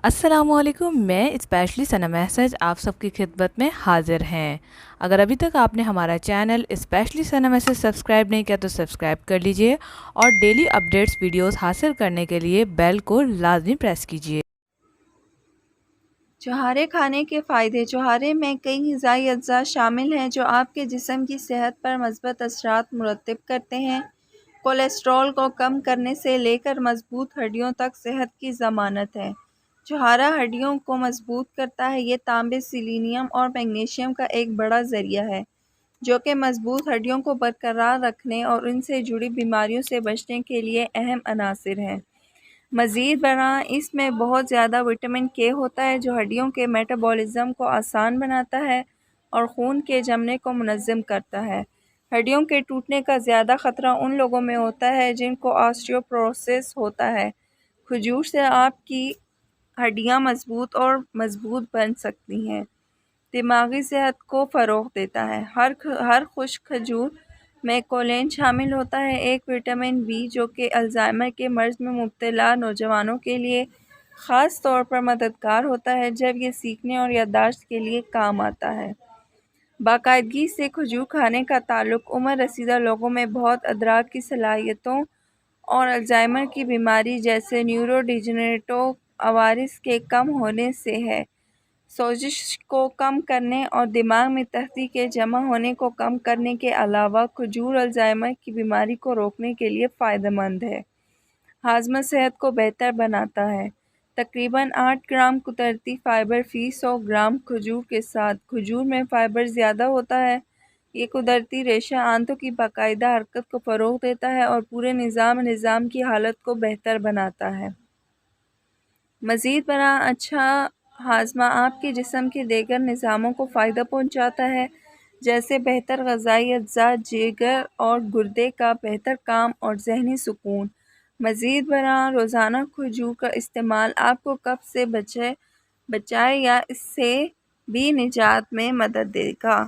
अस्सलाम वालेकुम। मैं स्पेशली सना मैसेज आप सबकी खिदमत में हाजिर हैं। अगर अभी तक आपने हमारा चैनल स्पेशली सना मैसेज सब्सक्राइब नहीं किया तो सब्सक्राइब कर लीजिए और डेली अपडेट्स वीडियोस हासिल करने के लिए बेल को लाजमी प्रेस कीजिए। छुहारे खाने के फ़ायदे। छुहारे में कई ग़िज़ाई अज्जा शामिल हैं जो आपके जिस्म की सेहत पर मस्बत असरात मुरतब करते हैं। कोलेस्ट्रॉल को कम करने से लेकर मज़बूत हड्डियों तक सेहत की ज़मानत है। छुहारा हड्डियों को मज़बूत करता है। ये तांबे, सेलेनियम और मैग्नीशियम का एक बड़ा ज़रिया है जो कि मज़बूत हड्डियों को बरकरार रखने और इनसे जुड़ी बीमारियों से बचने के लिए अहम अनासिर हैं। मज़ीद बरआं इसमें बहुत ज़्यादा विटामिन के होता है जो हड्डियों के मेटाबॉलिज़्म को आसान बनाता है और खून के जमने को मुनज़्ज़म करता है। हड्डियों के टूटने का ज़्यादा ख़तरा उन लोगों में होता है जिनको ऑस्टियोपोरोसिस होता है। खजूर से आपकी हड्डियाँ मज़बूत और मज़बूत बन सकती हैं। दिमागी सेहत को फ़रोग़ देता है। हर खुश्क खजूर में कोलेन शामिल होता है, एक विटामिन बी जो कि अल्ज़ाइमर के मर्ज़ में मुब्तला नौजवानों के लिए ख़ास तौर पर मददगार होता है जब ये सीखने और याददाश्त के लिए काम आता है। बाकायदगी से खजूर खाने का ताल्लुक़ उम्र रसीदा लोगों में बहुत अदराक की सलाहियतों और अल्ज़ाइमर की बीमारी जैसे न्यूरोडिजेनरेटिव अवारिस के कम होने से है। सोजिश को कम करने और दिमाग में तख्ती के जमा होने को कम करने के अलावा खजूर अल्ज़ाइमर की बीमारी को रोकने के लिए फ़ायदेमंद है। हाज़मा सेहत को बेहतर बनाता है। तकरीबन 8 ग्राम कुदरती फ़ाइबर फ़ी 100 ग्राम खजूर के साथ। खजूर में फ़ाइबर ज़्यादा होता है। ये कुदरती रेशा आंतों की बाकायदा हरकत को फ़रोग़ देता है और पूरे निज़ाम की हालत को बेहतर बनाता है। मज़ीद बरआं अच्छा हाज़मा आपके जिस्म के दीगर निज़ामों को फ़ायदा पहुँचाता है जैसे बेहतर ग़िज़ाई अज्जा, जिगर और गुर्दे का बेहतर काम और ज़हनी सुकून। मज़ीद बरआं रोज़ाना खजूर का इस्तेमाल आपको कब्ज़ से बचाए या इससे भी निजात में मदद देगा।